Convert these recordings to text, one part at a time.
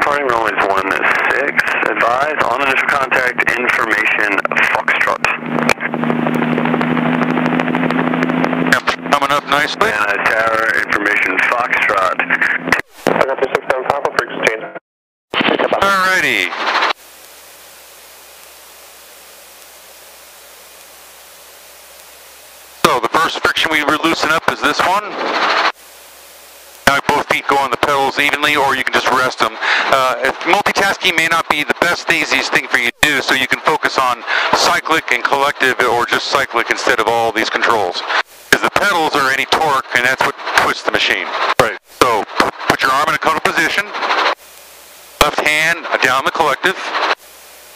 Reporting noise 16. Advise on initial contact information Foxtrot. Yep, coming up nicely. And tower information Foxtrot. I got the 6-down Papa for exchange. Alrighty. So the first friction we loosen up is this one. Now both feet go on the pedals evenly, or you can just rest them. Multitasking may not be the best, easiest thing for you to do, so you can focus on cyclic and collective, or just cyclic instead of all these controls. Because the pedals are any torque, and that's what twists the machine. Right. So put your arm in a cuddle position. Left hand down the collective.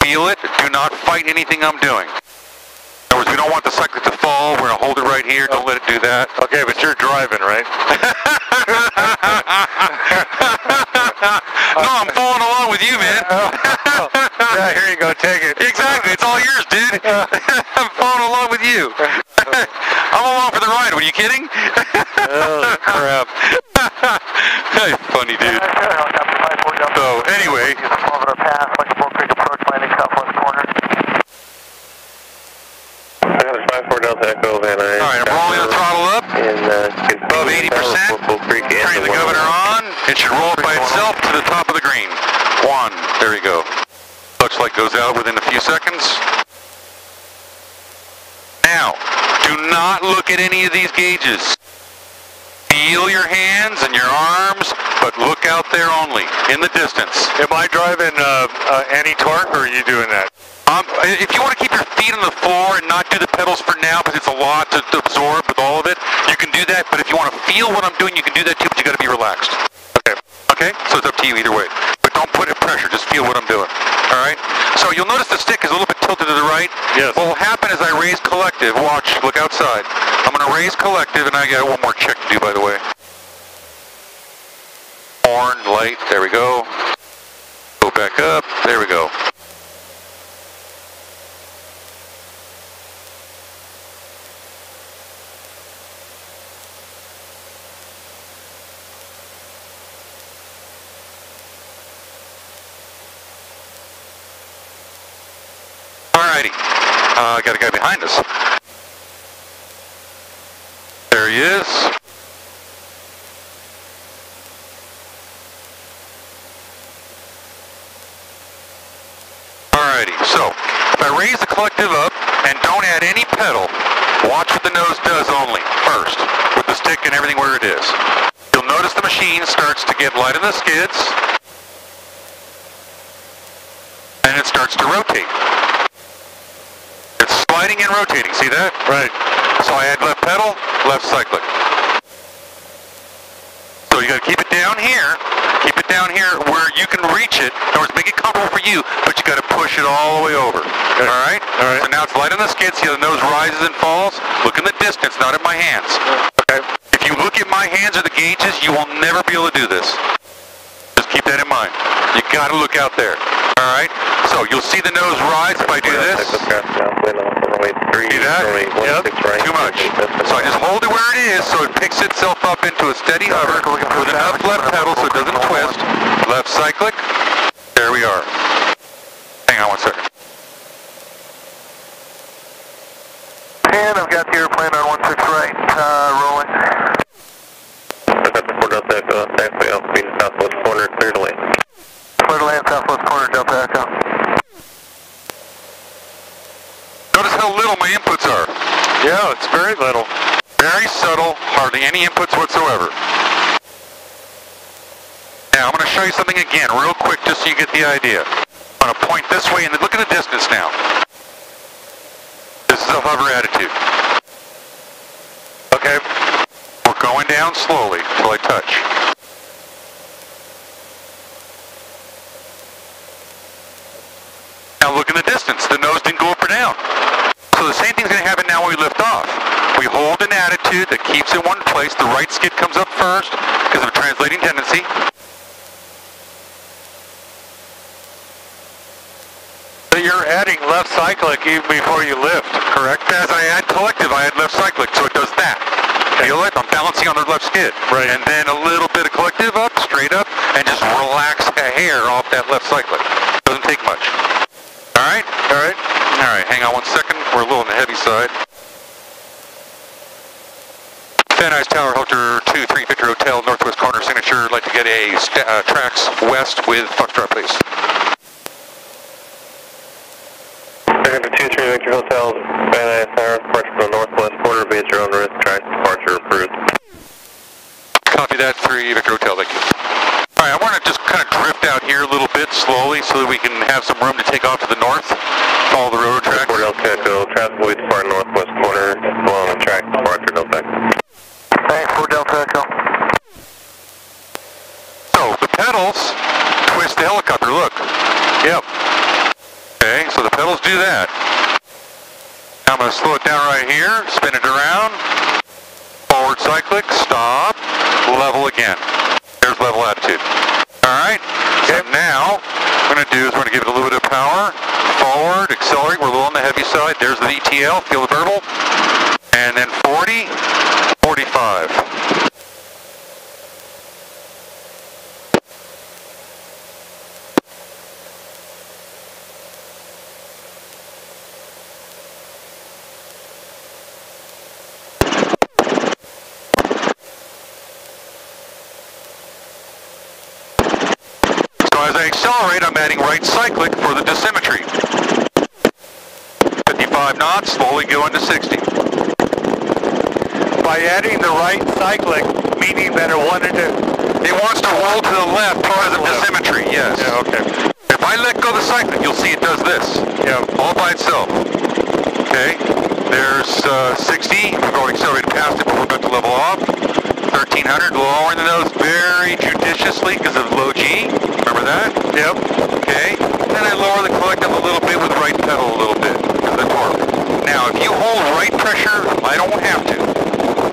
Feel it. Do not fight anything I'm doing. In other words, we don't want the cyclic to fall. We're going to hold it right here. Don't let it do that. Okay, but you're driving, right? No, I'm following along with you, man. Yeah, here you go. Take it. Exactly. It's all yours, dude. I'm following along with you. I'm along for the ride. Were you kidding? Oh, crap. Funny, dude. So, anyway. Alright, I'm rolling the throttle up. Above 80%. Turning the governor on. It should roll by itself to the top of the green. 1. There we go. Looks like goes out within a few seconds. Now, do not look at any of these gauges. Feel your hands and your arms, but look out there only, in the distance. Am I driving any torque, or are you doing that? If you want to keep your feet on the floor and not do the pedals for now, because it's a lot to absorb with all of it, you can do that. But if you want to feel what I'm doing, you can do that too, but you got to be relaxed. Okay? Okay? So it's up to you either way. But don't put it pressure, just feel what I'm doing. Alright? So you'll notice the stick is a little bit tilted to the right. Yes. What will happen is I raise collective. Watch, look outside. I'm going to raise collective, and I got one more check to do, by the way. Horn, light, there we go. Go back up, there we go. Alrighty, got a guy behind us. There he is. Alrighty, so if I raise the collective up and don't add any pedal, watch what the nose does only first, with the stick and everything where it is. You'll notice the machine starts to get light on the skids, and it starts to rotate. It's sliding and rotating, see that? Right. So I add left pedal, left cyclic. So you got to keep it down here where you can reach it. In other words, make it comfortable for you, but you got to push it all the way over. Okay. All right? All right. So now it's light on the skid. See how the nose rises and falls? Look in the distance, not at my hands. Okay. If you look at my hands or the gauges, you will never be able to do this. Just keep that in mind. You got to look out there. All right? So you'll see the nose rise if I do this. See that? Yep. Too much. So I just hold it where it is so it picks itself up into a steady hover with enough left pedal so it doesn't twist. Left cyclic. There we are. Hang on one second. And I've got the airplane on 16 right, rolling. I've got the 4 Delta Echo, taxiway altitude southwest corner, clear to land. Clear to land, southwest corner, Delta Echo. Notice how little my inputs are. Yeah, it's very little. Very subtle, hardly any inputs whatsoever. Now, I'm going to show you something again, real quick, just so you get the idea. I'm going to point this way, and look at the distance now. This is a hover attitude. Okay? We're going down slowly until I touch. Now look in the distance. The nose didn't go up or down. So the same thing's going to happen now when we lift off. We hold an attitude that keeps it in one place. The right skid comes up first because of a translating tendency. So you're adding left cyclic even before you lift, correct? As I add collective, I add left cyclic, so it does that. Feel it? I'm balancing on the left skid. Right. And then a little bit of collective up, straight up, and just relax a hair off that left cyclic. Doesn't take much. All right? All right. All right, hang on 1 second. We're a little on the heavy side. Van Nuys Tower, Hotel 23 Victor Hotel, northwest corner signature. I'd like to get a tracks west with Foxtrot, please. Second to 23 Victor Hotel, Van Nuys Tower, departure from the northwest quarter, via your own risk, track departure approved. Copy that, 3 Victor Hotel, thank you. All right, I want to just kind of drift out here a little bit slowly so that we can have some room to take off to the north, follow the railroad track. Fort Delta Echo, traffic will be departing northwest corner, along the track, departure, no back. Thanks, Fort Delta Echo. So, the pedals twist the helicopter, look. Yep. Okay, so the pedals do that. Now I'm going to slow it down right here, spin it around, forward cyclic, stop, level again. There's level attitude. Alright, so now what we're going to do is we're going to give it a little bit of power, forward, accelerate, we're a little on the heavy side, there's the VTL, feel the verbal, and then 40, 45. As I accelerate, I'm adding right cyclic for the dosimetry. 55 knots, slowly go into 60. By adding the right cyclic, meaning that it wanted to... It wants to roll to the left because of dosimetry, yes. Yeah, okay. If I let go of the cyclic, you'll see it does this. Yeah. All by itself. Okay, there's 60. We've already accelerated past it, but we're about to level off. 1300, lowering the nose very judiciously because of low G. Remember that? Yep. Okay. Then I lower the collective a little bit with right pedal a little bit because of the torque. Now, if you hold right pressure, I don't have to.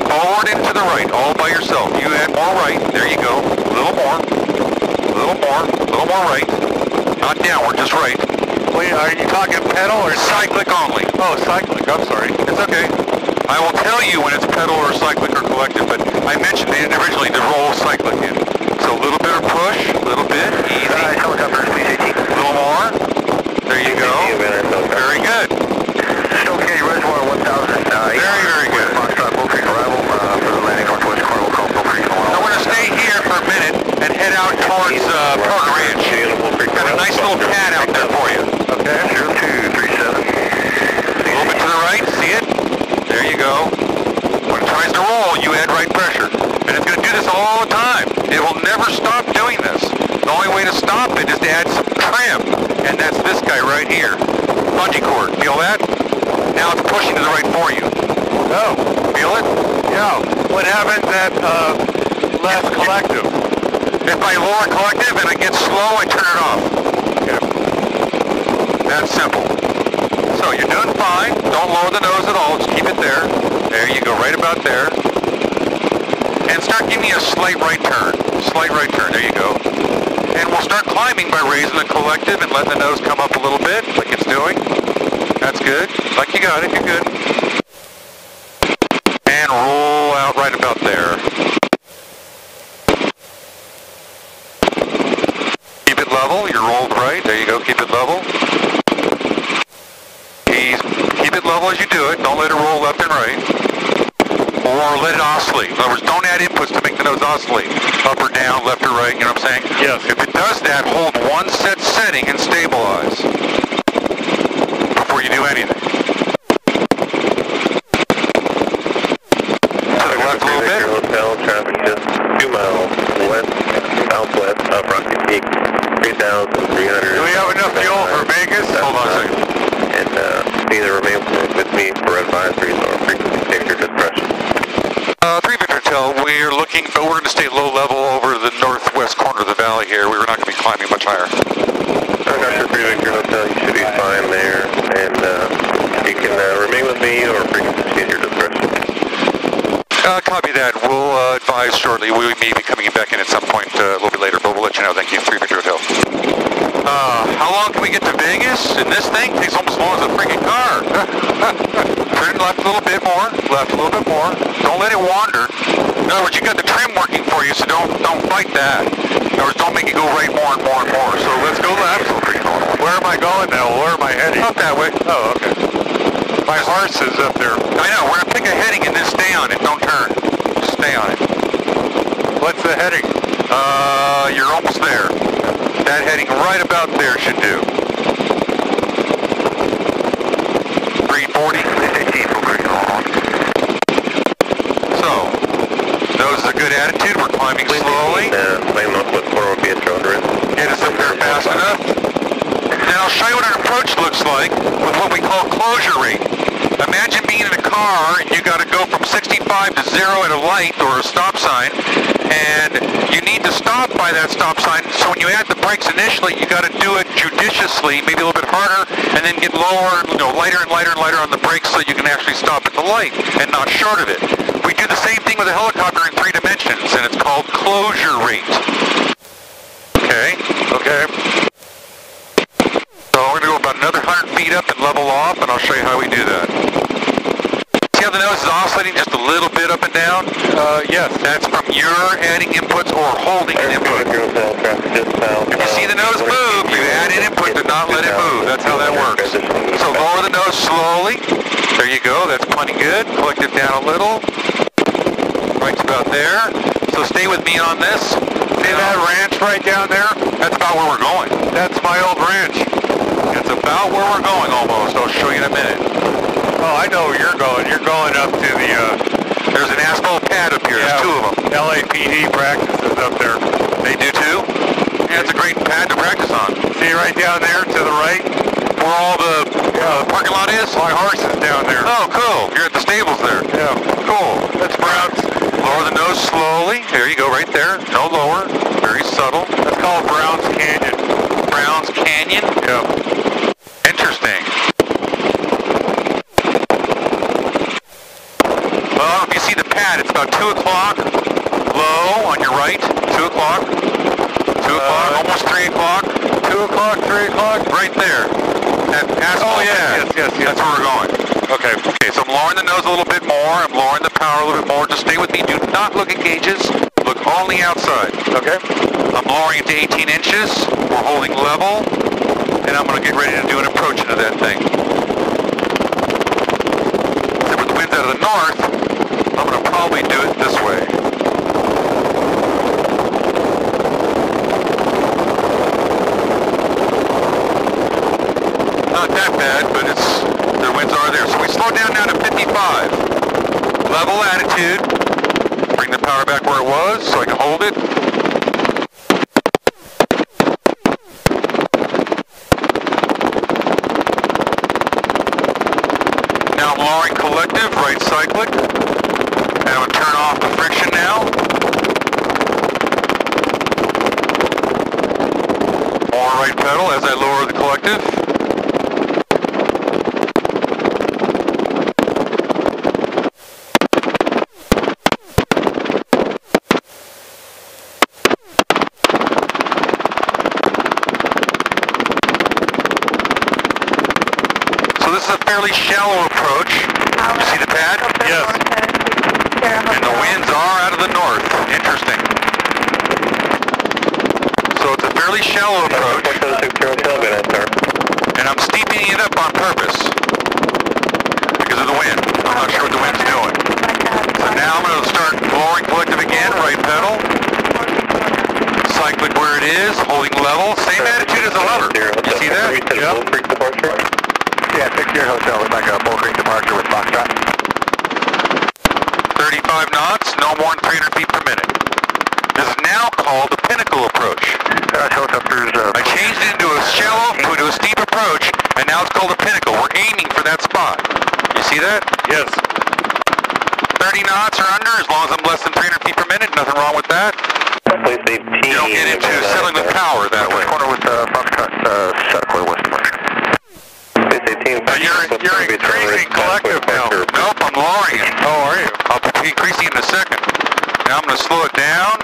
Forward into the right, all by yourself. You add more right. There you go. A little more. A little more. A little more right. Not downward, just right. Wait, are you talking pedal or Cyclic only. Oh, cyclic. I'm sorry. It's okay. I will tell you when it's pedal or cyclic or collective, but I mentioned it originally to roll cyclic in. So a little bit of push, a little bit, easy. Helicopter, speed 18. A little more. There you go. Very good. Okay, reservoir 1000. Very, very good. Foxtrot, Bull Creek arrival for the landing northwest corner. We'll call Bull Creek. I'm going to stay here for a minute and head out towards Park Ranch. Got a nice little pad out there for you. Okay, 0237. A little bit to the right, see it? There you go. When it tries to roll, you add right pressure. And it's going to do this all the time. It will never stop doing this. The only way to stop it is to add some trim. And that's this guy right here. Bungee cord. Feel that? Now it's pushing to the right for you. Oh. Feel it? Yeah. What happens at left collective? If I lower collective and I get slow, I turn it off. Okay. That's simple. So you're doing fine. Don't lower the nose at all. Just keep it there. There you go, right about there. And start giving me a slight right turn. Slight right turn. There you go. And we'll start climbing by raising the collective and letting the nose come up a little bit, like it's doing. That's good. Like you got it. You're good. And roll out right about there. Keep it level. You're rolled right. There you go. Keep it level. Keep it level as you do it. Don't let it roll left and right. Or let it oscillate. In other words, don't add inputs to make the nose oscillate. Up or down, left or right, you know what I'm saying? Yes. If it does that, hold one set setting and stabilize before you do anything. To the left a little bit. Hotel traffic just 2 miles west, southwest of Rocky Peak, 3,300. Do we have enough fuel for Vegas? Hold on a second. And either remain with me for advisories or frequency change your discretion. 3 Victor Hotel, we're looking, but we're going to stay low level over the northwest corner of the valley here. We're not going to be climbing much higher. Dr. 3 Victor Hotel, you should be fine there. And you can remain with me or frequency change your discretion. Copy that. We'll advise shortly. We may be coming back in at some point a little bit later, but we'll let you know. Thank you. 3 Victor Hotel. How long can we to get to Vegas, and this thing takes almost as long as a freaking car. Turn left a little bit more, left a little bit more. Don't let it wander. In other words, you got the trim working for you, so don't fight that. In other words, don't make it go right more and more and more. So let's go left. Where am I going now? Where am I heading? Up that way. Oh, okay. My horse is up there. I know, we're gonna pick a heading and then stay on it. Don't turn. Just stay on it. What's the heading? You're almost there. That heading right about there should do. 340. So, nose is a good attitude. We're climbing slowly. Get us up there fast enough. Now I'll show you what our approach looks like with what we call closure rate. Imagine being in a car and you got to go from 65 to 0 at a light or a stop sign, and you need to stop by that stop sign. So when you add the brakes initially, you got to do it judiciously, maybe a little bit harder, and then get lower, lighter and lighter and lighter on the brakes so you can actually stop at the light and not short of it. We do the same thing with a helicopter in 3 dimensions, and it's called closure rate. Okay. So we're going to go about another 100 feet up and level off, and I'll show you how we do that. See how the nose is oscillating just a little bit up and down? Yes. That's from your adding inputs or holding an input. If you see the nose move, you add an input to not let it move. That's how that works. So lower the nose slowly. There you go. That's plenty good. Collect it down a little. Right about there. So stay with me on this. See that ranch right down there? That's about where we're going. That's my old ranch. That's about where we're going almost. I'll show you in a minute. Oh, I know where you're going. You're going up to the, there's an asphalt pad up here. yeah, There's 2 of them. LAPD practices up there. They do too? Yeah, it's a great pad to practice on. See right down there to the right? Where all the parking lot is? My horse is down there. Oh, cool. You're at the stables there. Yeah. Cool. That's Brown's. Lower the nose slowly. There you go, right there. No lower. Very subtle. That's called Brown's Canyon. Brown's Canyon? Yeah. Interesting. Well, if you see the pad, it's about 2 o'clock. Low on your right. 2 o'clock. 2 o'clock. Almost 3 o'clock. 2 o'clock, 3 o'clock? Right there. That asphalt pad. Yes. That's where we're going. Okay. Okay, so I'm lowering the nose a little bit more. I'm lowering the power a little bit more. Just stay with me. Do not look at gauges. Look only outside. Okay. I'm lowering it to 18 inches. We're holding level. And I'm going to get ready to do an approach into that thing. So with the winds out of the north, I'm going to probably do it this way. Not that bad, but the winds are there. So we slow down now to 55. Level attitude. Bring the power back where it was so I can hold it. Now I'm lowering collective, right cyclic. And I'm going to turn off the friction now. More right pedal as I lower the collective. This is a fairly shallow approach. You see the pad? Yes. And the winds are out of the north. Interesting. So it's a fairly shallow approach. And I'm steepening it up on purpose because of the wind. I'm not sure what the wind's doing. So now I'm going to start lowering collective again, right pedal. Cyclic where it is, holding level. Same attitude as the lever. You see that? Yep. Yeah, 6-year hotel with like a Bull Creek departure with Foxtrot. 35 knots, no more than 300 feet per minute. This is now called the pinnacle approach. I changed it into a shallow, into a steep approach, and now it's called a pinnacle. We're aiming for that spot. You see that? Yes. 30 knots or under, as long as I'm less than 300 feet per minute, nothing wrong with that. You don't get into settling with power that way. Corner with Foxtrot, set quarter west of Marsh. You're increasing collective now. Nope, I'm lowering it. Oh, are you? I'll be increasing in a second. Now I'm going to slow it down.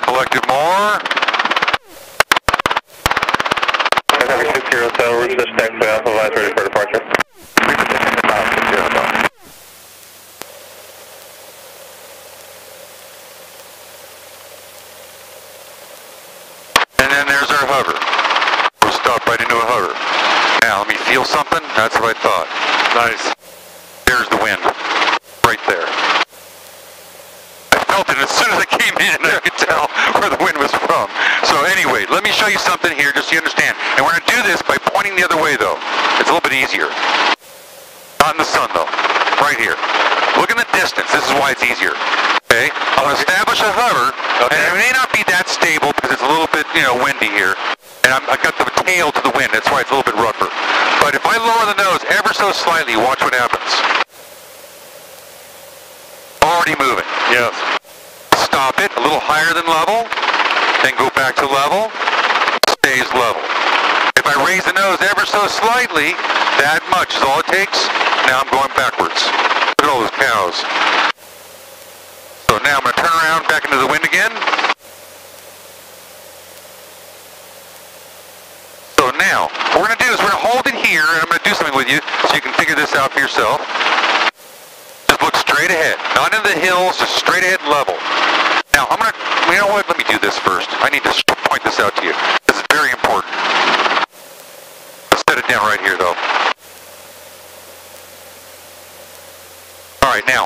Collective more. Here Hotel, reach this taxi Alpha, advise ready for departure. Reposition about 60 Hotel. And then there's our hover. We'll stop right into a hover. Now, let me feel something. That's what I thought. Nice. There's the wind. Right there. I felt it as soon as I came in. I could tell where the wind was from. So anyway, let me show you something here just so you understand. And we're going to do this by pointing the other way, though. It's a little bit easier. Not in the sun, though. Right here. Look in the distance. This is why it's easier. Okay? I'm going to establish a hover. Okay. And it may not be that stable because it's a little bit, windy here. And I got the tail to the wind. That's why it's a little bit rougher. But if I lower the nose ever so slightly, watch what happens. Already moving. Yes. Stop it a little higher than level. Then go back to level. Stays level. If I raise the nose ever so slightly, that much is all it takes. Now I'm going backwards. Look at all those cows. So now I'm going to turn around back into the wind again. So now, what we're going to do is we're going to hold it here, and I'm going to do something with you so you can figure this out for yourself. Just look straight ahead. Not into the hills, just straight ahead level. Now, I'm going to, you know what, let me do this first. I need to point this out to you. This is very important. Let's set it down right here, though. All right, now,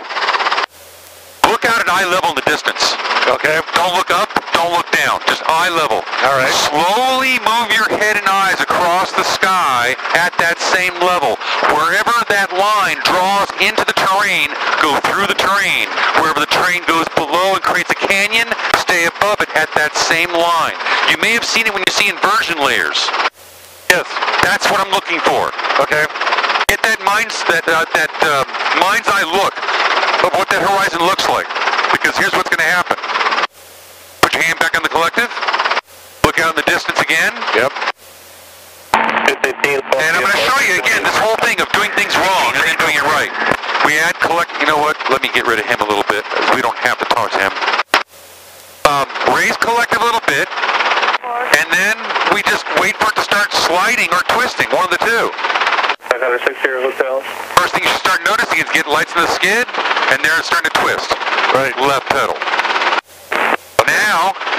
look out at eye level in the distance. Okay? Don't look up, don't look down. Just eye level. All right. Slowly move your head and eyes across the sky at that same level. Wherever that line draws into the terrain, go through the terrain. Wherever the terrain goes below and creates a canyon, stay above it at that same line. You may have seen it when you see inversion layers. Yes. That's what I'm looking for. Okay? Get that mind's eye look of what that horizon looks like. Because here's what's going to happen. Put your hand back on the collective. Look out in the distance again. Yep. And I'm going to show you again this whole thing of doing things wrong and then doing it right. We add you know what? Let me get rid of him a little bit. We don't have to talk to him. Raise collective a little bit. And then we just wait for it to start sliding or twisting. One of the two. 506 here, Hotel. First thing you should start noticing is get lights in the skid, and there it's starting to twist. Right. Left pedal.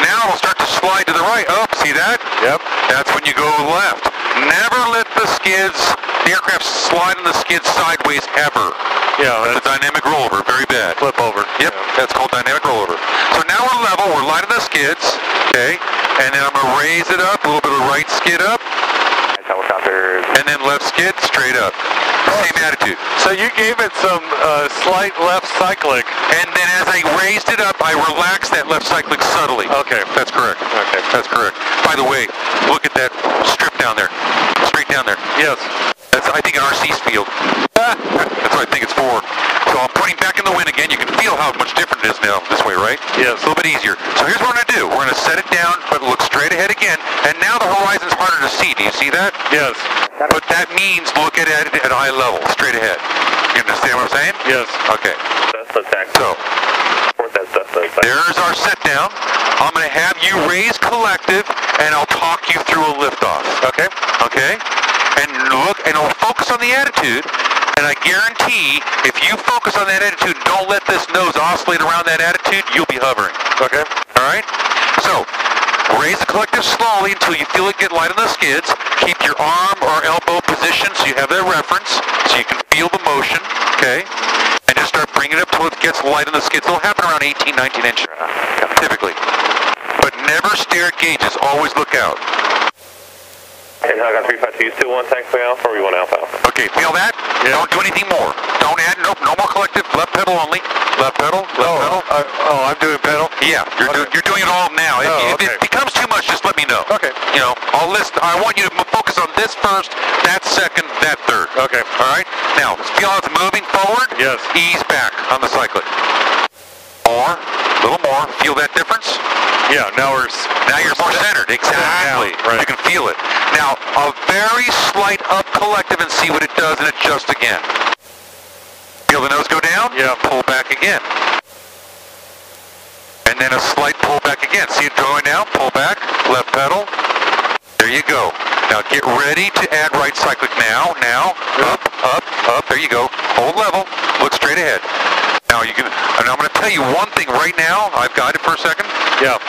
Now it'll start to slide to the right. Oh, see that? Yep. That's when you go left. Never let the aircraft slide on the skids sideways ever. Yeah, that's a dynamic rollover. Very bad. Flip over. Yep, yeah. That's called dynamic rollover. So now we're level. We're lighting the skids. Okay. And then I'm going to raise it up. A little bit of right skid up. Helicopter. And then left skid straight up. Same attitude. So you gave it some slight left cyclic. And then as I raised it up, I relaxed that left cyclic subtly. Okay. That's correct. Okay. That's correct. By the way, look at that strip down there. Straight down there. Yes. That's, I think, an RC's field. That's what I think it's for. So I'm putting back in the wind again. You can feel how much different it is now this way, right? Yes. A little bit easier. So here's what we're going to do. We're going to set it down, but look straight ahead again. And now the horizon's harder to see. Do you see that? Yes. But that means look at it at eye level, straight ahead. You understand what I'm saying? Yes. Okay. That's the taxi. So, there's our set down. I'm going to have you raise collective, and I'll talk you through a liftoff. Okay? Okay? And look, and I'll focus on the attitude, and I guarantee if you focus on that attitude and don't let this nose oscillate around that attitude, you'll be hovering. Okay? All right? So, raise the collective slowly until you feel it get light on the skids. Keep your arm or elbow positioned so you have that reference, so you can feel the motion. Okay? And just start bringing it up till it gets light on the skids. It'll happen around 18, 19 inches, typically. But never stare at gauges. Always look out. And I got 352, still one taxi Alpha, or you want Alpha Alpha? Okay, feel that? Yeah. Don't do anything more. Don't add, nope, no more collective. Left pedal only. Left pedal, left pedal. I'm doing pedal? Yeah, you're doing it all now. If it becomes too much, just let me know. Okay. You know, I'll list, I want you to focus on this first, that second, that third. Okay. All right? Now, feel how it's moving forward? Yes. Ease back on the cyclic. More, a little more. Feel that difference? Yeah, now you're more centered. Exactly. Right. You can feel it. Now, a very slight up collective and see what it does and adjust again. Feel the nose go down? Yeah. Pull back again. And then a slight pull back again. See it going down? Pull back. Left pedal. There you go. Now get ready to add right cyclic now. Up, up, up. There you go. Hold level. Look straight ahead. Now you can, and I'm going to tell you one thing right now. I've got it for a second. Yeah.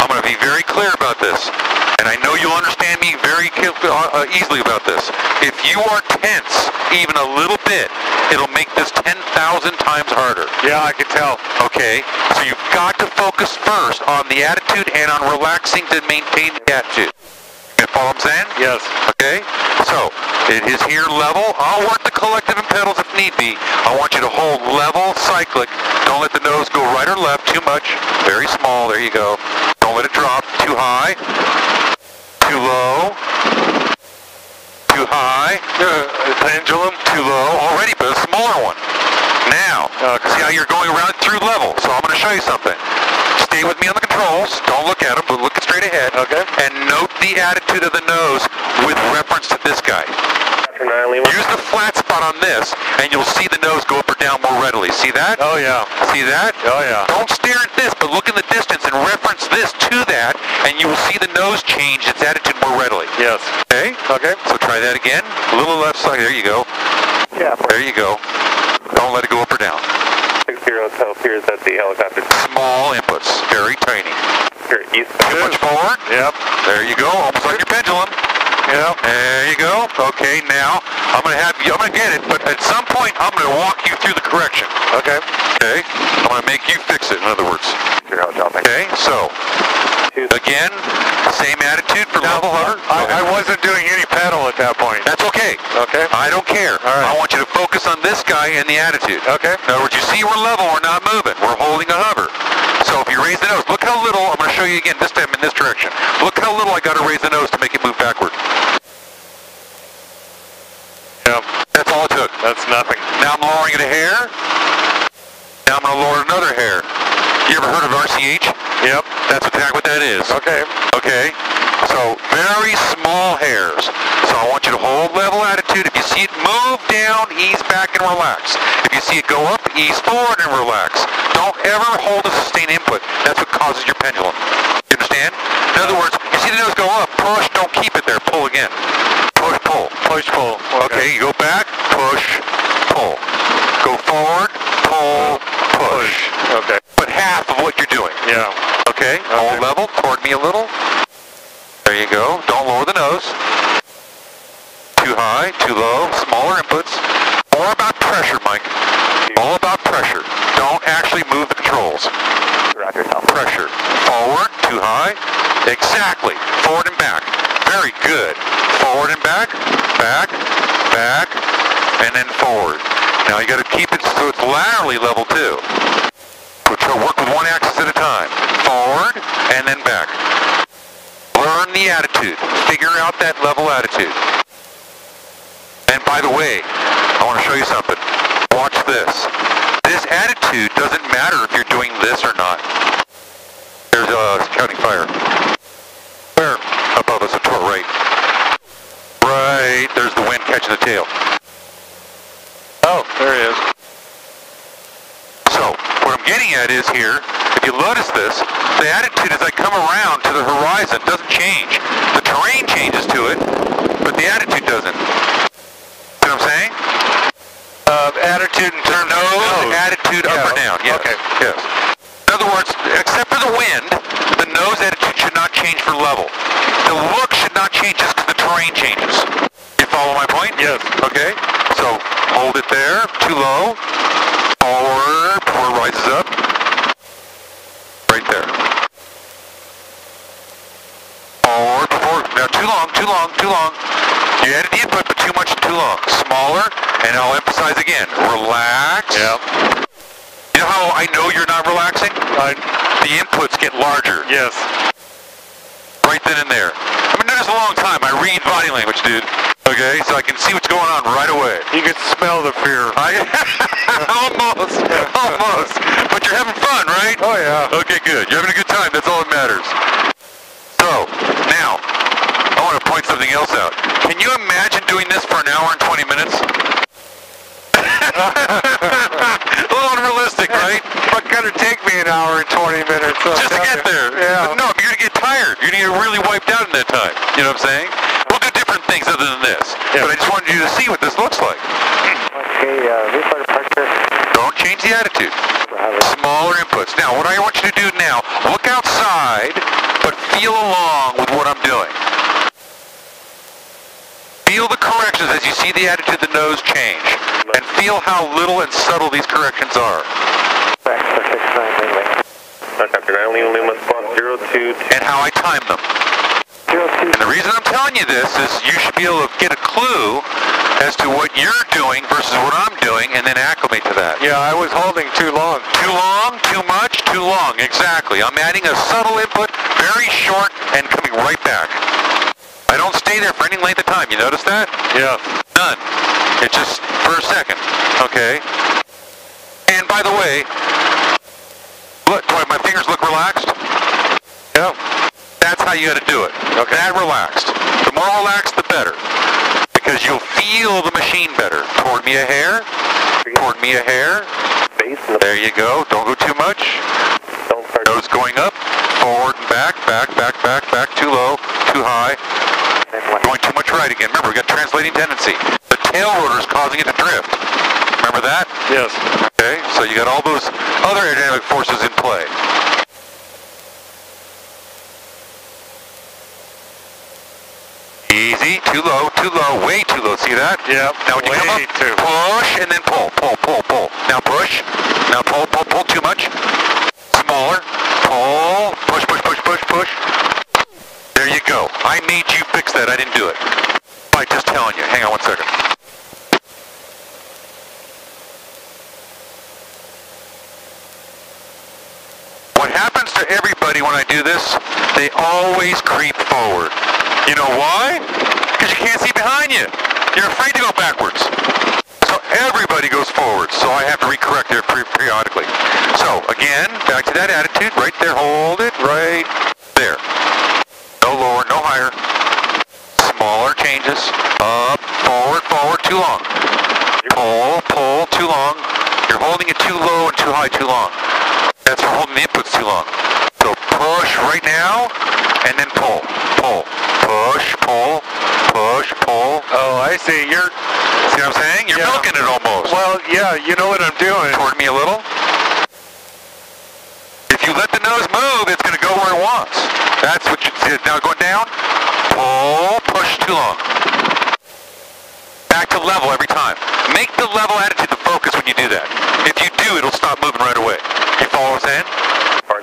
I'm going to be very clear about this. And I know you'll understand me very easily about this. If you are tense even a little bit, it'll make this 10,000 times harder. Yeah, I can tell. Okay, so you've got to focus first on the attitude and on relaxing to maintain the attitude. You follow what I'm saying? Yes. Okay, so it is here level. I'll work the collective and pedals if need be. I want you to hold level cyclic. Don't let the nose go right or left too much. Very small, there you go. Don't let it drop too high, too low, too high, Pendulum. too low, already, but a smaller one. Now, see how you're going around through level. So I'm going to show you something. Stay with me on the controls. Don't look at them, but look straight ahead. Okay. And note the attitude of the nose with reference to this guy. Use the flat spot on this, and you'll see the nose go up or down more readily. See that? Oh, yeah. See that? Oh, yeah. Don't stare at this, but look in the distance and reference this to that, and you will see the nose change its attitude more readily. Yes. Okay? Okay. So try that again. A little left side. There you go. Yeah. There you go. Don't let it go up or down. 60 Hotel appears at the helicopter. Small inputs. Very tiny. Here, east. Too much forward. Yep. There you go. Almost like your pendulum. Yep. There you go. Okay, now I'm going to have you, I'm going to get it, but at some point I'm going to walk you through the correction. Okay. Okay? I'm going to make you fix it, in other words. Sure, Hotel, thank you. Okay, so, again, same attitude for level hover. I wasn't doing any pedal at that point. That's okay. Okay. I don't care. All right. I want you to focus on this guy and the attitude. Okay. In other words, you see we're level, we're not moving. We're holding a hover. So if you raise the nose, look how little, I'm going to show you again, this time in this direction. Look how little I got to raise the nose to make it move backward. Yeah. That's all it took. That's nothing. Now I'm lowering it a hair. Now I'm going to lower it another hair. You ever heard of RCH? Yep. That's exactly what that is. Okay. Okay? So, very small hairs. So I want you to hold level attitude. If you see it move down, ease back and relax. If you see it go up, ease forward and relax. Don't ever hold a sustained input. That's what causes your pendulum. You understand? In other words, you see the nose go up, push, don't keep it there, pull again. Push, pull. Push, pull. Okay, you go back, push, pull. Go forward, pull, push. Okay. But half of what you're doing. Yeah. Okay, hold level, toward me a little. There you go. Don't lower the nose. Too high, too low, smaller inputs. More about pressure, Mike. All about pressure. Don't actually move the controls. Roger, Hotel. Pressure. Forward, too high. Exactly. Forward and back. Very good. Forward and back, back, back, and then forward. Now you got to keep it so it's laterally level too. So work with one axis at a time. Forward and then back. Learn the attitude. Figure out that level attitude. And by the way, I want to show you something. Watch this. This attitude doesn't matter if you're doing this or not. There's a counting fire. Where? Above us, a tour right. Right, there's the wind catching the tail. Oh, there he is. So, what I'm getting at is here, if you notice this, the attitude as I come around to the horizon doesn't change. The terrain changes to it, but the attitude doesn't. See what I'm saying? Attitude in terms of Nose, attitude up or down, yes. Okay. Yes. In other words, except for the wind, the nose attitude should not change for level. The look should not change just because the terrain changes. You follow my point? Yes. Okay, so hold it there, too low, forward, before it rises up, right there. Forward, before, now too long, too long, too long. You added the input, but too much and too long. Smaller, and I'll emphasize again, relax. Yep. You know how I know you're not relaxing? The inputs get larger. Yes. Right then and there. I've been doing this a long time. I read body language, dude. Okay, so I can see what's going on right away. You can smell the fear. Almost. Almost. But you're having fun, right? Oh, yeah. Okay, good. You're having a good time. That's all that matters. So, now, I want to point something else out. Can you imagine doing this for an hour and 20 minutes? A little unrealistic, right? It's going to take me an hour and 20 minutes. Just to get there. Yeah. But no, you're going to get tired. You're going to get really wiped out in that time. You know what I'm saying? We'll do different things other than this. Yeah. But I just wanted you to see what this looks like. Okay, ROTOR departure. Don't change the attitude. Smaller inputs. Now, what I want you to do now, look outside, but feel along with what I'm doing. Feel the corrections as you see the attitude of the nose change. And feel how little and subtle these corrections are. Back for 69 Captain Island, Lima spot 022. And how I time them. 02. And the reason I'm telling you this is you should be able to get a clue as to what you're doing versus what I'm doing and then acclimate to that. Yeah, I was holding too long. Too long, too much, too long. Exactly. I'm adding a subtle input, very short, and coming right back. I don't stay there for any length of time. You notice that? Yeah. None. It's just for a second. Okay? And by the way, look, do my fingers look relaxed? Yeah. That's how you got to do it. Okay. That relaxed. The more relaxed, the better. Because you'll feel the machine better. Toward me a hair. Toward me a hair. There you go. Don't go too much. Nose going up. Forward and back. Back, back, back, back. Too low. Too high. Going too much right again. Remember, we got translating tendency. The tail rotor is causing it to drift. Remember that? Yes. Okay, so you got all those other aerodynamic forces in play. Easy, too low, way too low. See that? Yeah. Now when you come up, too. push and then pull, pull, pull, pull. Now push. Now pull, pull, pull. Too much. Smaller. Pull. Push, push, push, push, push. There you go. I made you fix that. I didn't do it. By just telling you. Hang on 1 second. What happens to everybody when I do this, they always creep forward. You know why? Because you can't see behind you. You're afraid to go backwards. So everybody goes forward. So I have to recorrect there periodically. So again, back to that attitude. Right there. Hold it. Right there. No lower, no higher. Smaller changes. Up, forward, forward, too long. Pull, pull, too long. You're holding it too low and too high too long. That's for holding the inputs too long. So push right now, and then pull, pull, push, pull, push, pull. Oh, I see. See what I'm saying? You're milking it almost. Well, yeah, you know what I'm doing. Toward me a little. If you let the nose move, it's going to go where it wants. That's what you see. Now going down, pull, push too long. Back to level every time. Make the level attitude the focus when you do that. If you do, it'll stop moving right away. You follow what I'm saying?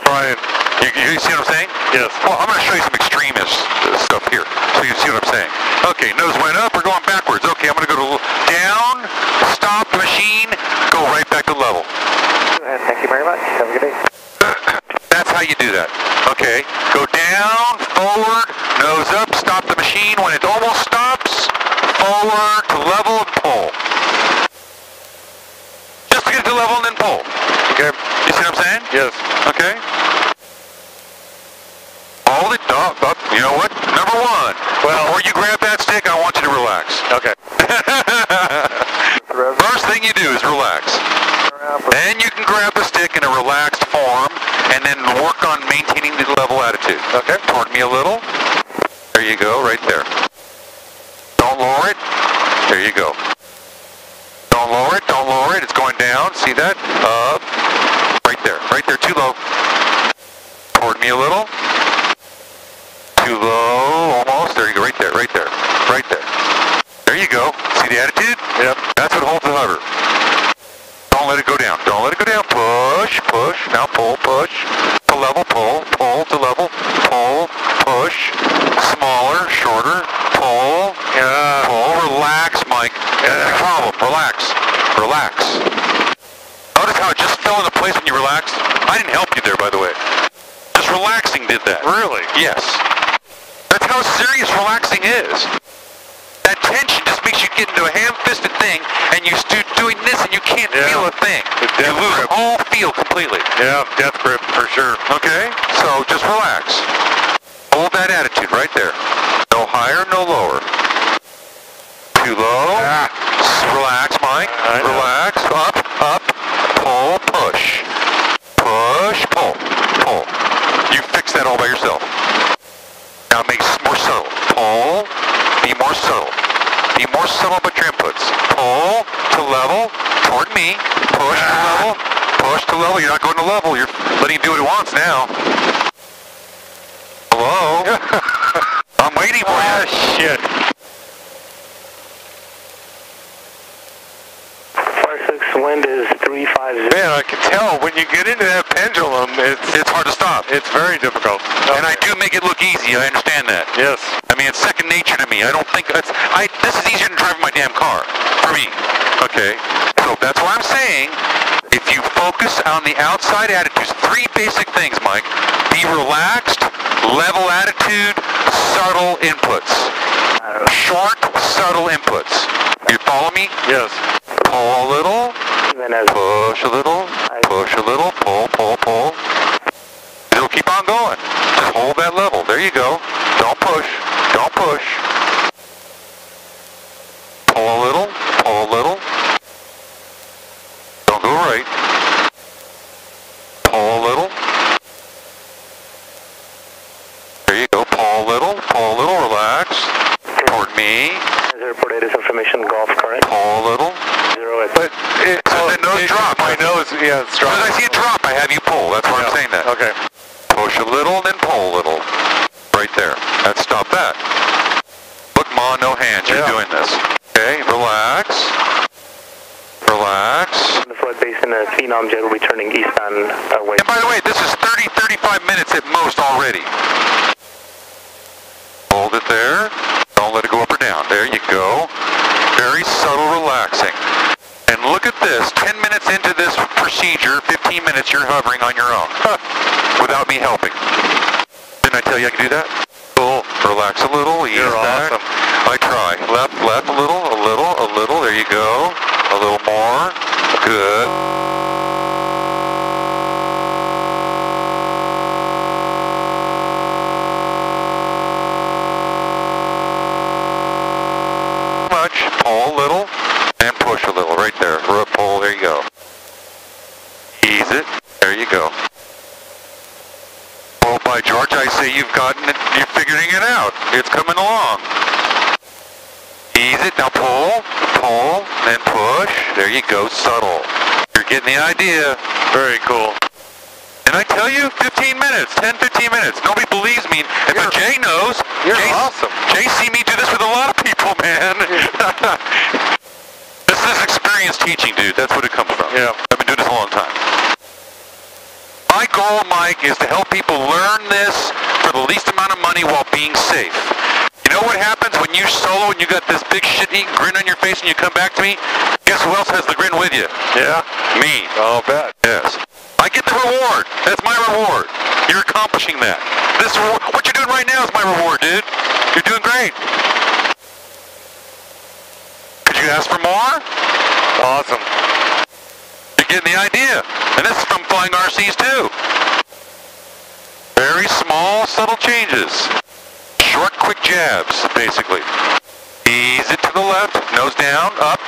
Brian. You see what I'm saying? Yes. Well, I'm going to show you some extremist stuff here, so you see what I'm saying. Okay, nose went up, we're going backwards. Okay, I'm going to go down, stop the machine, go right back to level. Thank you very much. Have a good day. That's how you do that. Okay, go down, forward, nose up, stop the machine. When it almost stops, forward to level and pull. Just to get to level and then pull. Okay. You see what I'm saying? Yes. Okay. Hold it up. You know what? Number one. Well, before you grab that stick, I want you to relax. Okay. First thing you do is relax. Then you can grab the stick in a relaxed form and then work on maintaining the level attitude. Okay. Toward me a little. There you go, right there. Don't lower it. There you go. Don't lower it, don't lower it. It's going down. See that? Up. Right there, too low. Toward me a little. Too low, almost. There you go, right there, right there, right there. There you go. See the attitude? Yep. That's what holds the hover. Don't let it go down. Don't let it go down. Push, push. Now pull, push. To level, pull, pull to level. Pull, push. Smaller, shorter. Pull. Pull. Relax, Mike. That's the problem. Relax. Relax. Notice how it just fell into place when you relaxed? I didn't help you there, by the way. Just relaxing did that. Really? Yes. That's how serious relaxing is. That tension just makes you get into a ham-fisted thing, and you start doing this, and you can't feel a thing. You lose all feel completely. Yeah, death grip for sure. Okay? So just relax. Hold that attitude right there. No higher, no lower. Too low. Relax, Mike. Relax. Up, up. Pull, push. Push, pull, pull. You fix that all by yourself. Now make it more subtle. Pull. Be Be more subtle. Be more subtle about your inputs. Pull to level toward me. Push to level. Push to level. You're not going to level. You're letting him do what he wants now. Hello? I'm waiting for you. Shit. 46, wind is 350. Man, I can tell when you get into that pendulum, It's hard to stop. it's very difficult. And I do make it look easy. I understand that. Yes. I mean, it's second nature to me. I don't think this is easier than driving my damn car for me. Okay. So that's why I'm saying, if you focus on the outside attitudes, three basic things, Mike. Be relaxed, level attitude, subtle inputs. Short, subtle inputs. You follow me? Yes. Pull a little, push a little, push a little, pull, pull, pull. It'll keep on going. Just hold that level. There you go. Don't push. Don't push. Pull a little, pull a little. Don't go right. Pull a little. There you go. Pull a little, relax. Toward me. Airport 8 is information, Golf current. Pull a little. 0 at. But So the nose drop. My nose, yeah, it's As soon dropping. as I see it drop, I have you pull. That's why I'm saying that. Okay. Push a little, then pull a little. Right there. Let's stop that. Look, Ma, no hands. You're doing this. Okay, relax. Relax. The flood basin, Phenom jet will be turning eastbound way. And by the way, this is 30, 35 minutes at most already. Hold it there. Don't let it go up or down. There you go. Very subtle relaxing. And look at this. 10 minutes into this procedure, 15 minutes you're hovering on your own. Without me helping. Didn't I tell you I could do that? Cool. Relax a little. Ease You're back. awesome. I try. Left, left a little, a little, a little. There you go. A little more. Good. Much. Pull a little and push a little. Right there. Pull. There you go. Ease it. There you go. Well, by George, I say you've gotten it. You're figuring it out. It's coming along. Ease it. Now pull, pull, then push. There you go. Subtle. You're getting the idea. Very cool. And I tell you, 15 minutes, 10, 15 minutes. Nobody believes me. But Jay knows. You're Jay's, awesome. Jay see me do this with a lot of people, man. This is experienced teaching, dude. That's what it comes from. Yeah. I've been doing this a long time. My goal, Mike, is to help people learn this for the least amount of money while being safe. You know what happens when you solo and you got this big shit-eating grin on your face and you come back to me? Guess who else has the grin with you? Yeah. Me. I'll bet. Yes. I get the reward. That's my reward. You're accomplishing that. This what you're doing right now is my reward, dude. You're doing great. Could you ask for more? Awesome. You're getting the idea. And this is from flying RCs too. Very small, subtle changes. Short, quick jabs, basically. Ease it to the left, nose down, up,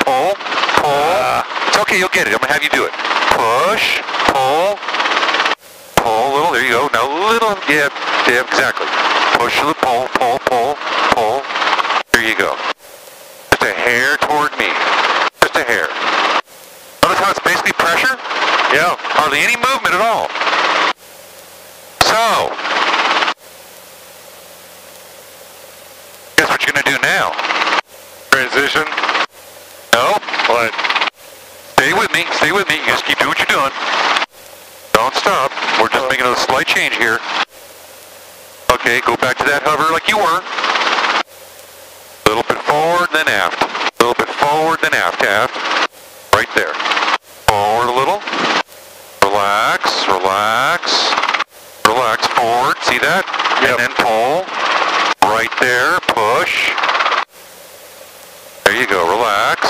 pull, pull. It's okay, you'll get it. I'm going to have you do it. Push, pull, pull a little. There you go. Now a little, yeah, exactly. Push a little, pull, pull, pull, pull. There you go. Just a hair toward me. Just a hair. Notice how it's basically pressure? Yeah. Hardly any movement at all. So, guess what you're going to do now? Transition. No? What? Stay with me. Stay with me. You just keep doing what you're doing. Don't stop. We're just making a slight change here. Okay, go back to that hover like you were. A little bit forward, then aft. A little bit forward, then aft. Aft. Right there. Forward a little. Relax, relax. Relax forward. See that? Yep. And then pull. Right there. Push. There you go. Relax.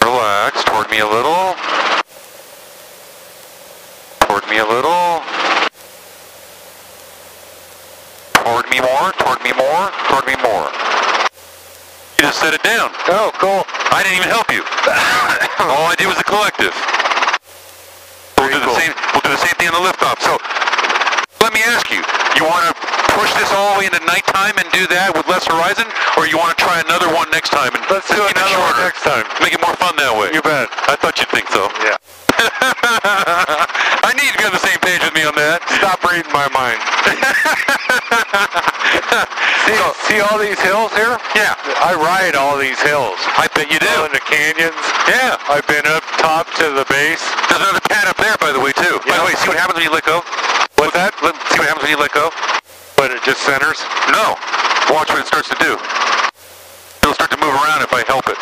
Relax. Toward me a little. Toward me a little. Toward me more. Toward me more. Toward me more. You just set it down. Oh, cool. I didn't even help you. All I did was a collective. We'll do the same thing on the liftoff. So, let me ask you, you want to push this all the way into nighttime time and do that with less horizon, or you want to try another one next time? And let's do another one next time. Make it more fun that way. You bet. I thought you'd think so. Yeah. I need to be on the same page with me on that. Stop reading my mind. See all these hills here? Yeah. I ride all these hills. I bet you do. In the canyons. Yeah. I've been up top to the base. There's another pad up there, by the way, too. By the way, see what happens when you let go? What's that? See what happens when you let go? But it just centers? No. Watch what it starts to do. It'll start to move around if I help it.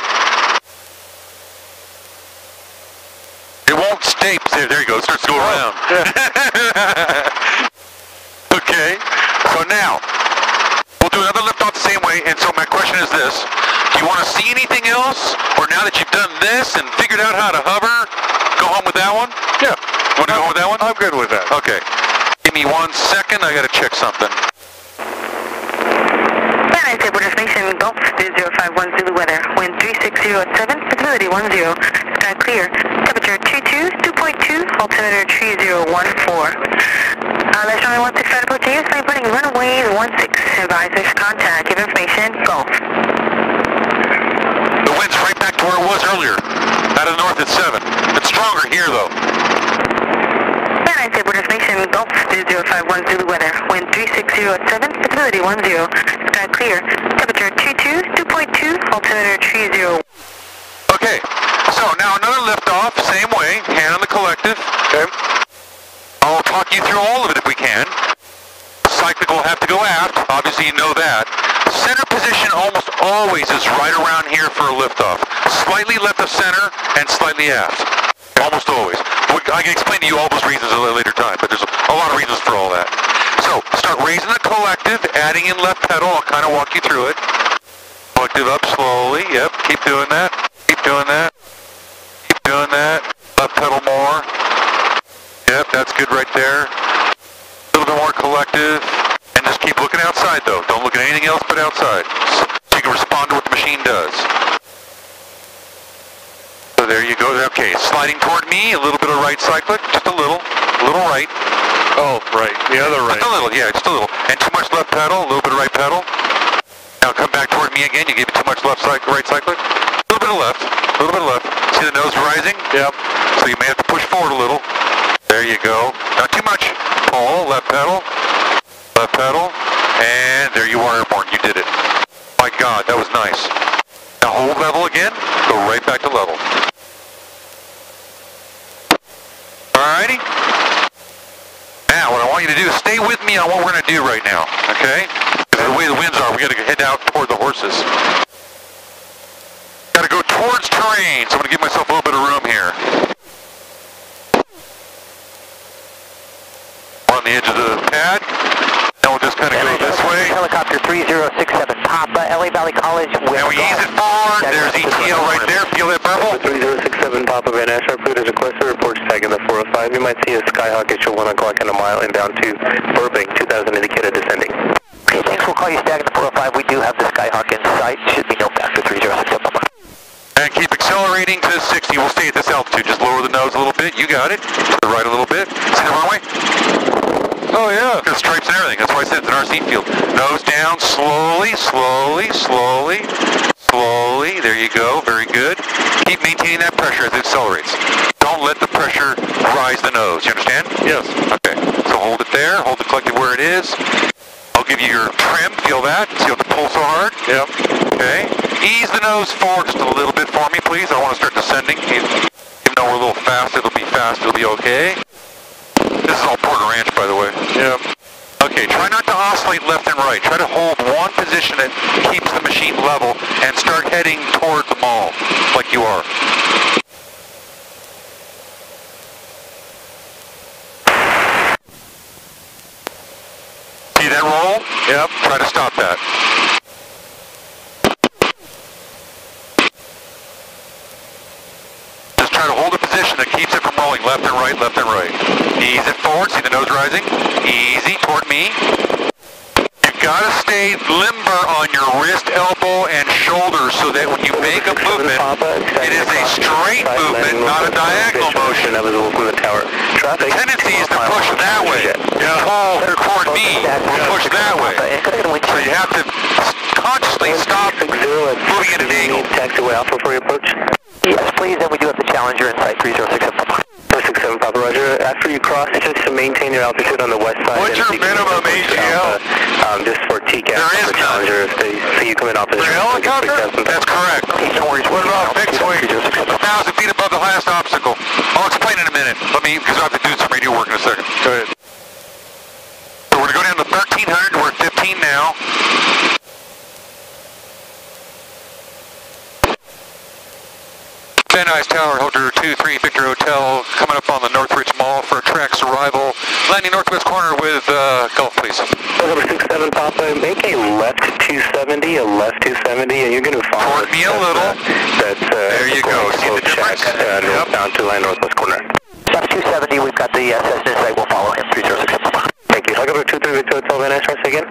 It won't stay. There you go. It starts to go around. Yeah. Okay. So now, we'll do another lift off the same way. And so my question is this. Do you want to see anything else? Or now that you've done this and figured out how to hover, go home with that one? Yeah. Want to go home with that one? I'm good with that. Okay. Give me 1 second. I got to check something. Destination Gulf 051 Zulu weather. Wind 360 at 7, visibility 10. Sky clear. Temperature 2.2, altimeter 3014. Let's runway 16 approaching you. Sign running runway 16. Advisors contact. Give information. Gulf. The wind's right back to where it was earlier. Out of the north at 7. It's stronger here though. Destination Gulf 051 Zulu weather. Wind 360 at 7, visibility 10. Sky clear. Temperature 2.2, altimeter 30. Okay, so now another lift off, same way, hand on the collective. Okay. I'll talk you through all of it if we can. Cyclic will have to go aft, obviously you know that. Center position almost always is right around here for a liftoff. Slightly left of center and slightly aft. Almost always. I can explain to you all those reasons at a later time, but there's a lot of reasons for all that. So, start raising the collective, adding in left pedal, I'll kind of walk you through it. Collective up slowly, yep, keep doing that, keep doing that, keep doing that. Left pedal more. Yep, that's good right there. A little bit more collective, and just keep looking outside though. Don't look at anything else but outside, so you can respond to what the machine does. So there you go. Okay, sliding toward me, a little bit of right cyclic, just a little right. Oh, right, the other right. Just a little, yeah, just a little. And too much left pedal, a little bit of right pedal. Now come back toward me again, you gave me too much left cyclic, right cyclic. A little bit of left, a little bit of left. See the nose rising? Yep. So you may have to push forward a little. There you go. Not too much. Pull, left pedal, and there you are, airborne, you did it. My God, that was nice. Now hold level again, go right back to level. Alrighty. Now, what I want you to do is stay with me on what we're going to do right now, okay? Because the way the winds are, we got to head out toward the horses. Got to go towards terrain, so I'm going to give myself a little bit of room here. On the edge of the pad. Now we'll just kind of go this way. Helicopter 3067 Papa, LA Valley College. Now we ease it forward. There's ETL right there. Feel that purple? 3067 Papa Van Ash, our food is requested. Reports tagging the 405. You might see a Skyhawk at your 1 o'clock in a mile inbound to Burbank, 2000 indicated descending. Okay, thanks. We'll call you Stag in the 405. We do have the Skyhawk in sight. Should be no faster 3067 Papa. And keep accelerating to 60. We'll stay at this altitude. Just lower the nose a little bit. You got it. To the right a little bit. See the runway? Oh yeah. There's stripes and everything. That's why I said it's an RC field. Nose down slowly, slowly, slowly, slowly. There you go. Very good. Keep maintaining that pressure as it accelerates. Don't let the pressure rise the nose. You understand? Yes. Okay. So hold it there. Hold the collective where it is. I'll give you your trim. Feel that? See how the pull so hard? Yep. Okay. Ease the nose forward just a little bit for me, please. I want to start descending. Even though we're a little fast, it'll be fast. It'll be okay. This is all Porter Ranch, by the way. Yep. Okay, try not to oscillate left and right. Try to hold one position that keeps the machine level and start heading toward the mall, like you are. See that roll? Yep. Try to stop that. Just try to hold a position that keeps it from rolling left and right, left and right. Ease it forward, see the nose rising? Easy, toward me. You've got to stay limber lumbar on your wrist, elbow, and shoulder so that when you make a movement, it is a straight movement, not a diagonal motion. From the tower. The tendency is to push that way. Pull toward me, or push that way. So you have to consciously stop moving at an angle. Taxiway Alpha for your approach. Yes, please, and we do have the Challenger in sight, 3067. 467 Papa Roger. After you cross, just to maintain your altitude on the west side. What's your minimum AGL? Just for TCAS There is for Challenger, if they see you come in opposite. For helicopter? That's correct. What about fixed wing? 1,000 feet above the highest obstacle. I'll explain in a minute. Because I have to do some radio work in a second. Go ahead. So we're going down to 1,300. We're at 15 now. Van Nuys Tower, Hotel 23 Victor Hotel, coming up on the Northridge Mall for a track's arrival. Landing northwest corner with Gulf, please. Number 67 Papa, make a left 270, and you're going to follow. Toward me a little. There you go. See the difference? Northbound to land northwest corner. Left 270, we've got the Cessna in sight, we'll follow him, 3067. Thank you. Helicopter 23 Victor Hotel, Van Nuys, again.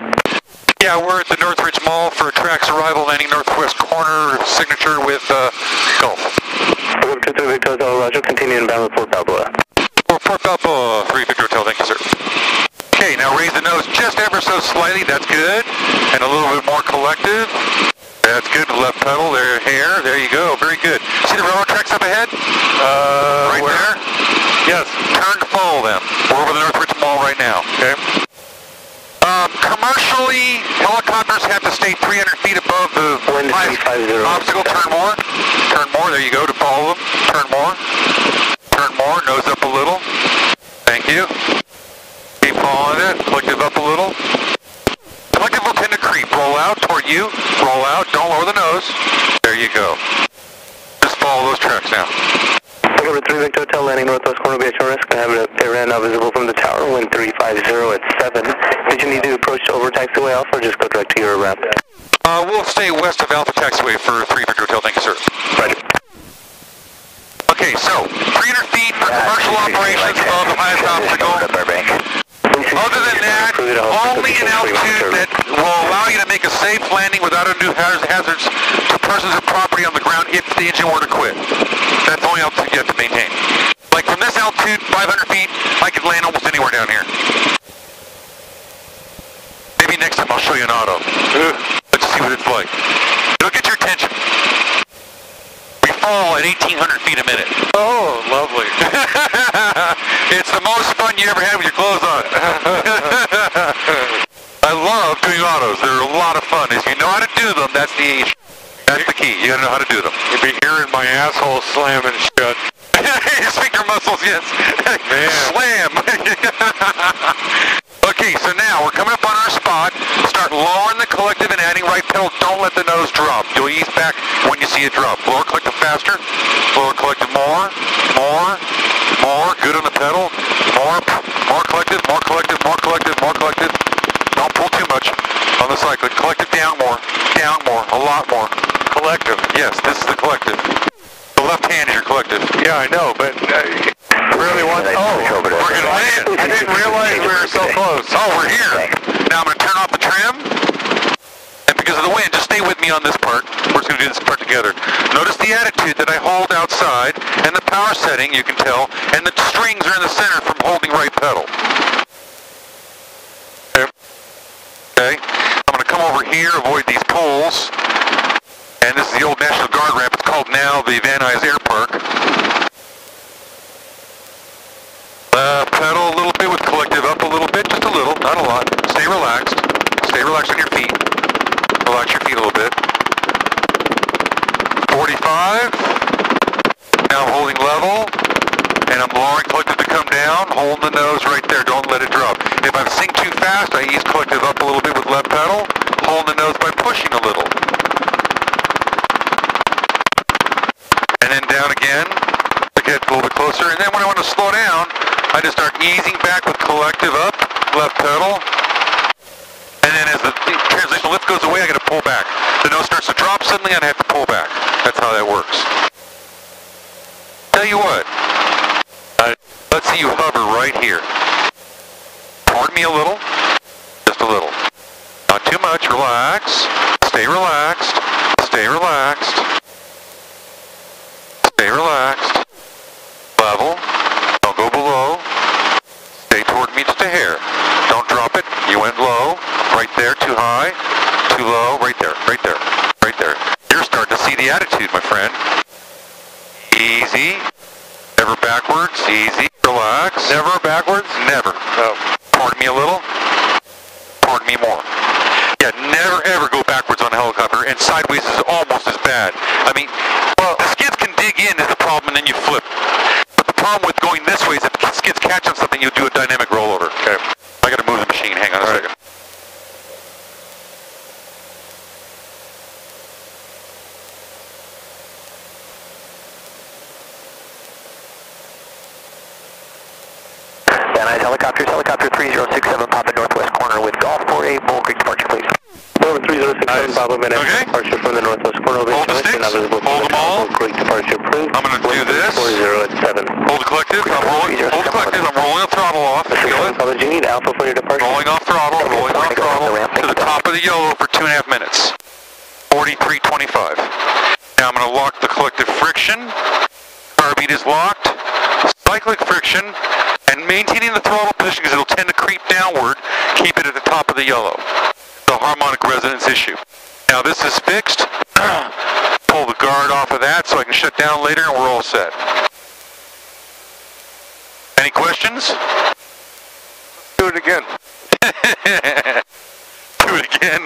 Yeah, we're at the Northridge Mall for a track's arrival, landing northwest corner, signature with Gulf. Helicopter 23 Victor Hotel, Roger, continue inbound with Port Balboa. Port Balboa, 3 Victor Hotel, thank you, sir. Okay, now raise the nose just ever so slightly, that's good. And a little bit more collective. That's good, left pedal, there, hair, there you go, very good. See the railroad tracks up ahead? Right where? there? Yes. Turn to follow them. We're over the Northridge Mall right now, okay? Commercially, helicopters have to stay 300 feet above the obstacle. Turn more. Turn more. There you go to follow them. Turn more. Turn more. Nose up a little. Thank you. Keep following it. Collective up a little. Collective will tend to creep. Roll out toward you. Roll out. Don't lower the nose. There you go. Just follow those tracks now. Number 3 Victor Hotel, landing northwest corner, BHRS, going to have a pay now visible from the tower, wind 350 at 7. Did you need to approach over taxiway Alpha or just go direct to your route? We'll stay west of Alpha Taxiway for 3 Victor Hotel, thank you, sir. Roger. Okay, so 300 feet for commercial operations above the highest obstacle. Other than that, only an altitude that will allow you to make a safe landing without undue hazards to persons or property on the ground if the engine were to quit. That's the only altitude you have to maintain. Like from this altitude, 500 feet, I could land almost anywhere down here. Maybe next time I'll show you an auto. Let's see what it's like. It'll get your attention. We fall at 1,800 feet a minute. Oh, lovely. It's the most fun you ever had with your clothes on. I love doing autos. They're a lot of fun. If you know how to do them, that's the key. You gotta know how to do them. You'd be hearing my asshole slamming shut. Sphincter muscles, yes. Slam. Okay, so now we're coming up on our spot. Start lowering the collective and adding right pedal. Don't let the nose drop. You'll ease back when you see it drop. Lower collective faster. Lower collective more. More. More. Good on the pedal. More. More collective. More collective. More collective. More collective. Don't pull too much on the cyclic. Collective down more. Down more. A lot more. Collective. Yes, this is the collective. The left hand is your collective. Yeah, I know, but really want. Oh, we're gonna land. I didn't realize we were so close. Oh, we're here. Now I'm gonna turn off the trim. And because of the wind, just stay with me on this part. We're just gonna do this part together. Notice the attitude that I hold outside, and the power setting, you can tell, and the strings are in the center from holding right pedal. Okay. I'm gonna come over here, avoid these poles. And this is the old National Guard ramp. It's called now the Van Nuys Air Park. Pedal a little bit with collective up a little bit, just a little, not a lot. Stay relaxed. Stay relaxed on your feet. Relax your feet a little bit. 45. Now I'm holding level. And I'm lowering collective to come down. Hold the nose right there. Don't let it drop. If I'm synced too fast, I ease collective up a little bit with left pedal. Hold the nose by pushing a little. And then down again, to get a little bit closer. And then when I want to slow down, I just start easing back with collective up, left pedal. And then as the transitional lift goes away, I got to pull back. The nose starts to drop suddenly, and I have to pull back. That's how that works. Tell you what, let's see you hover right here. Toward me a little, just a little. Not too much. Relax. Stay relaxed. Stay relaxed. Stay relaxed. Level. Don't go below. Stay toward me just a hair. Don't drop it. You went low. Right there. Too high. Too low. Right there. Right there. Right there. You're starting to see the attitude, my friend. Easy. Never backwards. Easy. Relax. Never backwards? Never. Oh. Toward me a little. Toward me more. Yeah, never ever go backwards on a helicopter, and sideways is almost as bad. I mean, well, the skids can dig in is the problem, and then you flip. But the problem with going this way is if the skids catch on something, you'll do a dynamic rollover. Okay. I gotta move the machine. Hang on a second. Van Nuys helicopters, helicopter 3067, Papa northwest corner with Golf 48, Bull Creek departure, please. Over 3067, Papa Van Nuys, departure from the northwest corner of Hold the sticks. Hold them all. Bull Creek departure, please. I'm gonna do this. 4087. Hold the collective. I'm rolling. Hold the collective. I'm rolling the throttle off. Feel it? Papa, do you need Alpha for your departure? Rolling off throttle. Rolling off throttle to the top of the yellow for 2.5 minutes. 43.25. Now I'm gonna lock the collective friction. Carbeat is locked. Cyclic friction. And maintaining the throttle position because it'll tend to creep downward, keep it at the top of the yellow. The harmonic resonance issue. Now this is fixed. Pull the guard off of that so I can shut down later and we're all set. Any questions? Do it again. Do it again.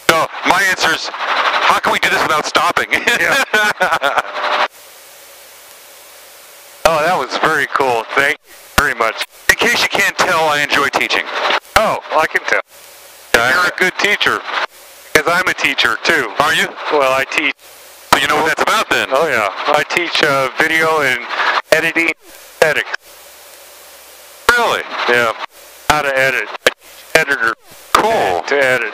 No, my answer is, how can we do this without stopping? Oh, that was very cool. Thank you very much. In case you can't tell, I enjoy teaching. Oh, I can tell. You're a good teacher. Because I'm a teacher, too. Are you? Well, I teach. So you know what that's about then? Oh, yeah. I teach video and editing aesthetics. Really? Yeah. How to edit. Editor. Cool. To edit.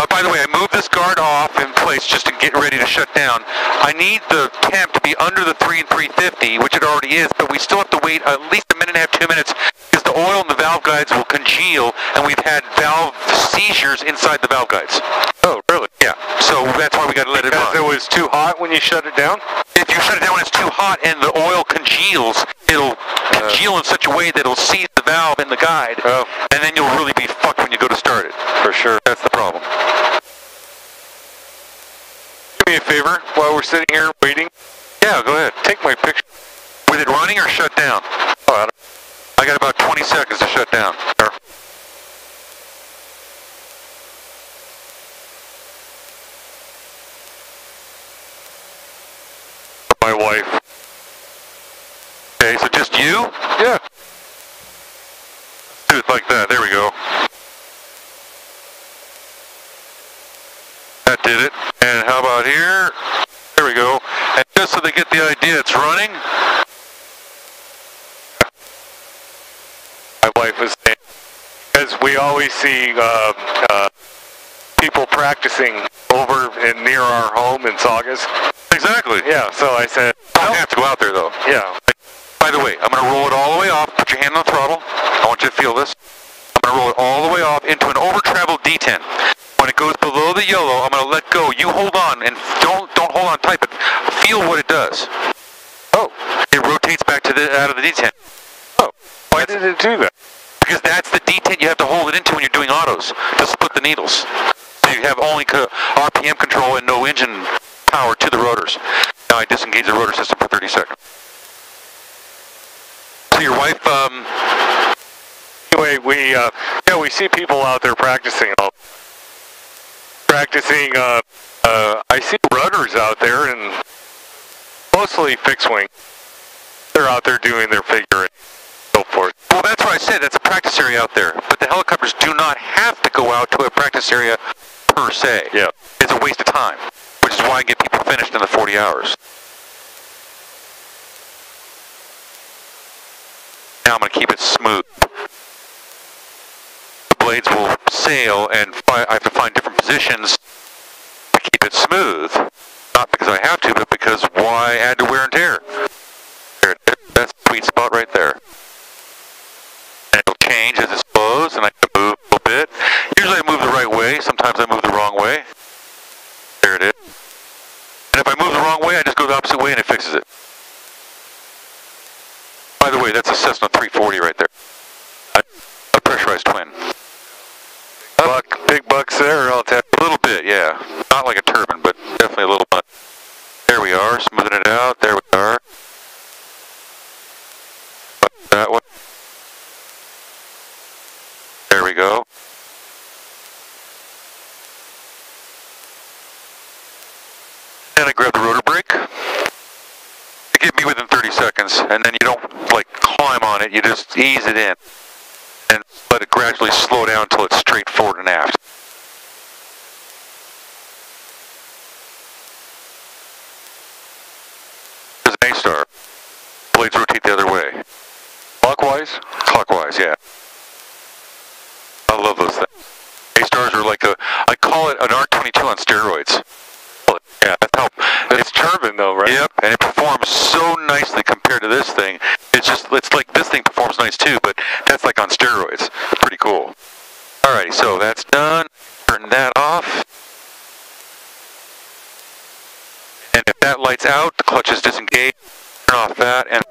By the way, I moved this guard off in place just to get ready to shut down. I need the temp to be under the 3 and 350, which it already is, but we still have to wait at least a minute and a half, 2 minutes, because the oil in the valve guides will congeal, and we've had valve seizures inside the valve guides. Oh, really? Yeah, so that's why we got to let it run. Because it was too hot when you shut it down? If you shut it down when it's too hot and the oil congeals, it'll congeal in such a way that it'll seize the valve in the guide, and then you'll really be fucked when you go to start it. For sure. That's the problem. Do me a favor while we're sitting here waiting. Yeah, go ahead. Take my picture. With it running or shut down? Oh, I got about 20 seconds to shut down. Sure. My wife. Okay, so just you? Yeah. Do it like that. There we go. That did it. And how about here? There we go. And just so they get the idea, it's running. My wife was saying, because we always see people practicing over and near our home in Saugus. Exactly. Yeah, so I said, I don't have to go out there though. Yeah. By the way, I'm going to roll it all the way off. Put your hand on the throttle. I want you to feel this. I'm going to roll it all the way off into an over-traveled D10. When it goes below the yellow, I'm going to let go. You hold on and don't hold on tight, but feel what it does. Oh, it rotates back to out of the D10. Oh, why did it do that? Because that's the D10 you have to hold it into when you're doing autos to split the needles. So you have only RPM control and no engine power to the rotors. Now I disengage the rotor system for 30 seconds. So your wife, anyway, we see people out there practicing. I see rudders out there and mostly fixed wing. They're out there doing their figuring, so forth. Well, that's what I said. That's a practice area out there. But the helicopters do not have to go out to a practice area per se. Yeah. It's a waste of time, which is why I get people finished in the 40 hours. Now I'm going to keep it smooth. The blades will sail, and I have to find different positions to keep it smooth. Not because I have to, but because why add to wear and tear? There, that's the sweet spot right there. And it'll change as it slows, and I can move a little bit. Cessna 340 right there. A pressurized twin. Big bucks there, I'll tell A little bit, yeah. Not like a turbine, but definitely a little bit. There we are, smoothing it out. There we are. That one. There we go. And I grab the rotor brake. It get me within 30 seconds, and then you don't like climb on it, you just ease it in and let it gradually slow down until it's straight forward and aft. There's an A-star. Blades rotate the other way. Clockwise? Clockwise, yeah. I love those things. A-stars are like I call it an R22 on steroids. Yeah, that's how. It's turbine though, right? Yep, and it performs so nicely compared to this thing. It's like this thing performs nice too, but that's like on steroids. Pretty cool. Alrighty, so that's done. Turn that off. And if that light's out, the clutch is disengaged. Turn off that, and